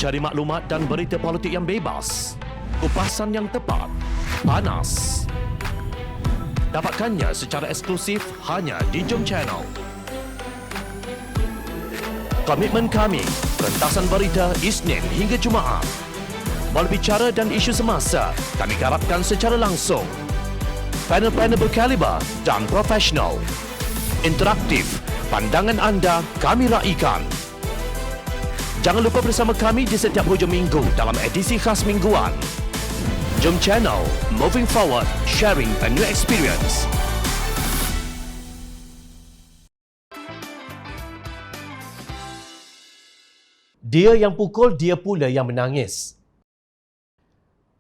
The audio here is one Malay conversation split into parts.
Cari maklumat dan berita politik yang bebas, kupasan yang tepat, panas. Dapatkannya secara eksklusif hanya di Jom Channel. Komitmen kami, pentasan berita Isnin hingga Jumaat. Berbicara dan isu semasa, kami garapkan secara langsung. Panel-panel berkaliber dan profesional. Interaktif, pandangan anda kami raikan. Jangan lupa bersama kami di setiap hujung minggu dalam edisi khas mingguan. Jom Channel, moving forward, sharing a new experience. Dia yang pukul, dia pula yang menangis.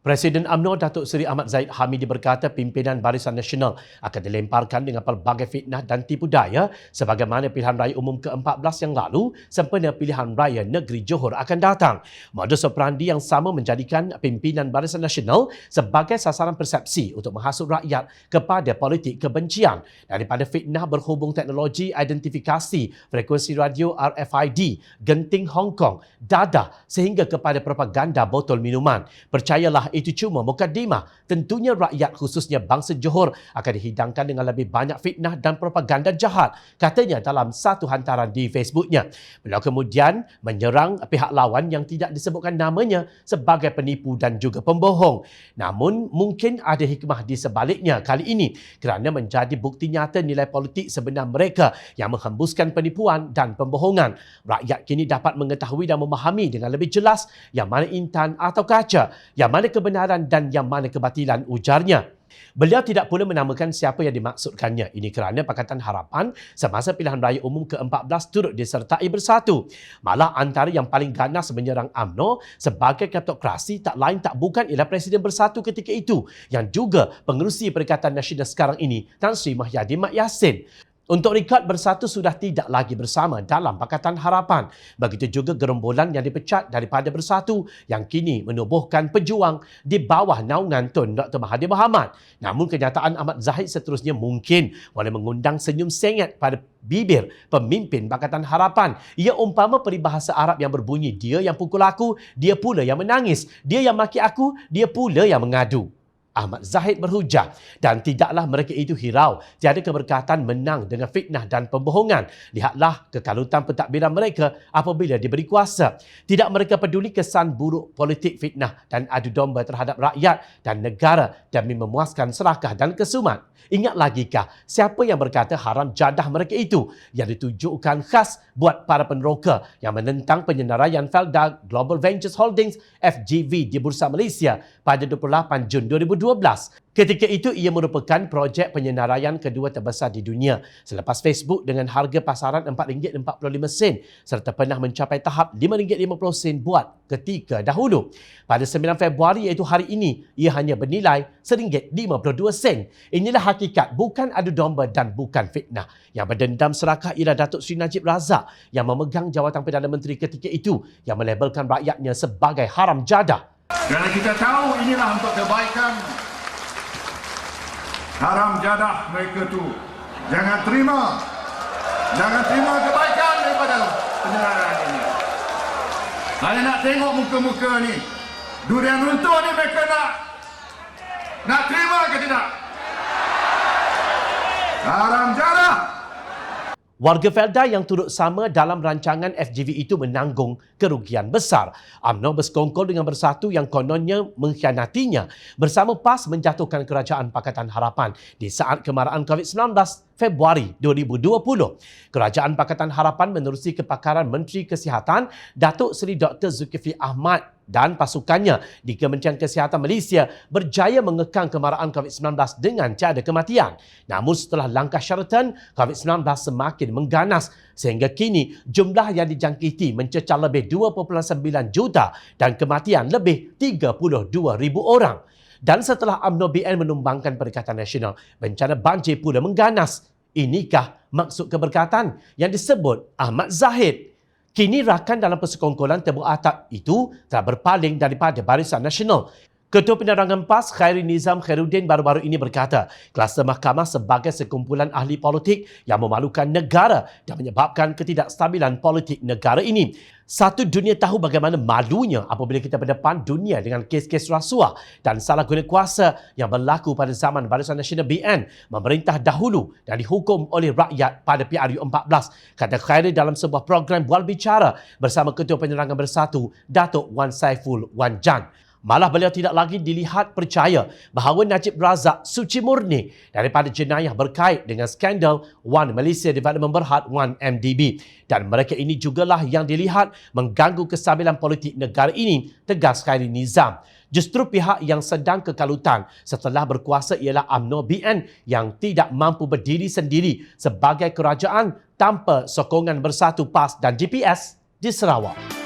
Presiden UMNO Datuk Seri Ahmad Zahid Hamidi berkata pimpinan Barisan Nasional akan dilemparkan dengan pelbagai fitnah dan tipu daya sebagaimana pilihan raya umum ke-14 yang lalu sempena pilihan raya negeri Johor akan datang. Modus operandi yang sama menjadikan pimpinan Barisan Nasional sebagai sasaran persepsi untuk menghasut rakyat kepada politik kebencian daripada fitnah berhubung teknologi identifikasi frekuensi radio RFID, genting Hong Kong, dadah sehingga kepada propaganda botol minuman. Percayalah itu cuma mukadimah. Tentunya rakyat khususnya bangsa Johor akan dihidangkan dengan lebih banyak fitnah dan propaganda jahat, katanya dalam satu hantaran di Facebooknya. Beliau kemudian menyerang pihak lawan yang tidak disebutkan namanya sebagai penipu dan juga pembohong. Namun mungkin ada hikmah di sebaliknya kali ini kerana menjadi bukti nyata nilai politik sebenar mereka yang menghembuskan penipuan dan pembohongan. Rakyat kini dapat mengetahui dan memahami dengan lebih jelas yang mana intan atau kaca, yang mana kebenaran dan yang mana kebatilan, ujarnya. Beliau tidak pula menamakan siapa yang dimaksudkannya. Ini kerana Pakatan Harapan semasa pilihan raya umum ke-14 turut disertai bersatu. Malah antara yang paling ganas menyerang UMNO sebagai kleptokrasi tak lain tak bukan ialah Presiden Bersatu ketika itu yang juga pengerusi Perikatan Nasional sekarang ini, Tan Sri Mahyadin Mat Yassin. Untuk rekod, Bersatu sudah tidak lagi bersama dalam Pakatan Harapan. Begitu juga gerombolan yang dipecat daripada Bersatu yang kini menubuhkan pejuang di bawah naungan Tun Dr. Mahathir Mohamad. Namun kenyataan Ahmad Zahid seterusnya mungkin boleh mengundang senyum sengit pada bibir pemimpin Pakatan Harapan. Ia umpama peribahasa Arab yang berbunyi, dia yang pukul aku, dia pula yang menangis. Dia yang maki aku, dia pula yang mengadu. Ahmad Zahid berhujah dan tidaklah mereka itu hirau tiada keberkatan menang dengan fitnah dan pembohongan. Lihatlah kekalutan pentadbiran mereka apabila diberi kuasa. Tidak mereka peduli kesan buruk politik fitnah dan adu domba terhadap rakyat dan negara demi memuaskan serakah dan kesumat. Ingat lagikah siapa yang berkata haram jadah mereka itu yang ditujukan khas buat para peneroka yang menentang penyenaraian Felda Global Ventures Holdings FGV di Bursa Malaysia pada 28 Jun 2012. Ketika itu ia merupakan projek penyenaraian kedua terbesar di dunia selepas Facebook dengan harga pasaran RM4.45 serta pernah mencapai tahap RM5.50 buat ketika dahulu. Pada 9 Februari iaitu hari ini ia hanya bernilai RM1.52. Inilah hakikat, bukan adu domba dan bukan fitnah. Yang berdendam serakah ialah Datuk Seri Najib Razak yang memegang jawatan Perdana Menteri ketika itu yang melabelkan rakyatnya sebagai haram jadah. Kerana kita tahu inilah untuk kebaikan. Haram jadah mereka tu. Jangan terima kebaikan daripada penyenaraian ini. Saya nak tengok muka-muka ni. Durian runtuh ni mereka nak terima ke tidak? Haram jadah. Warga Felda yang turut sama dalam rancangan FGV itu menanggung kerugian besar. UMNO bersekongkol dengan Bersatu yang kononnya mengkhianatinya bersama PAS menjatuhkan Kerajaan Pakatan Harapan di saat kemarahan COVID-19 Februari 2020. Kerajaan Pakatan Harapan menerusi kepakaran Menteri Kesihatan Datuk Seri Dr. Zulkifli Ahmad dan pasukannya di Kementerian Kesihatan Malaysia berjaya mengekang kemarahan COVID-19 dengan tiada kematian. Namun setelah langkah syaratan, COVID-19 semakin mengganas sehingga kini jumlah yang dijangkiti mencecah lebih 2.9 juta dan kematian lebih 32,000 orang. Dan setelah UMNO BN menumbangkan Perikatan Nasional, bencana banjir pula mengganas. Inikah maksud keberkatan yang disebut Ahmad Zahid? Kini rakan dalam persekongkolan tebuk atap itu telah berpaling daripada Barisan Nasional. Ketua Penerangan PAS Khairi Nizam Khairuddin baru-baru ini berkata, kluster mahkamah sebagai sekumpulan ahli politik yang memalukan negara dan menyebabkan ketidakstabilan politik negara ini. Satu dunia tahu bagaimana malunya apabila kita berdepan dunia dengan kes-kes rasuah dan salah guna kuasa yang berlaku pada zaman Barisan Nasional BN memerintah dahulu dan dihukum oleh rakyat pada PRU 14, kata Khairi dalam sebuah program Bual Bicara bersama Ketua Penerangan Bersatu Datuk Wan Saiful Wan Jan. Malah beliau tidak lagi dilihat percaya bahawa Najib Razak suci murni daripada jenayah berkait dengan skandal Wan Malaysia Development Berhad Wan MDB. Dan mereka ini jugalah yang dilihat mengganggu kestabilan politik negara ini, tegas Khairi Nizam. Justru pihak yang sedang kekalutan setelah berkuasa ialah UMNO BN yang tidak mampu berdiri sendiri sebagai kerajaan tanpa sokongan Bersatu PAS dan DPS di Sarawak.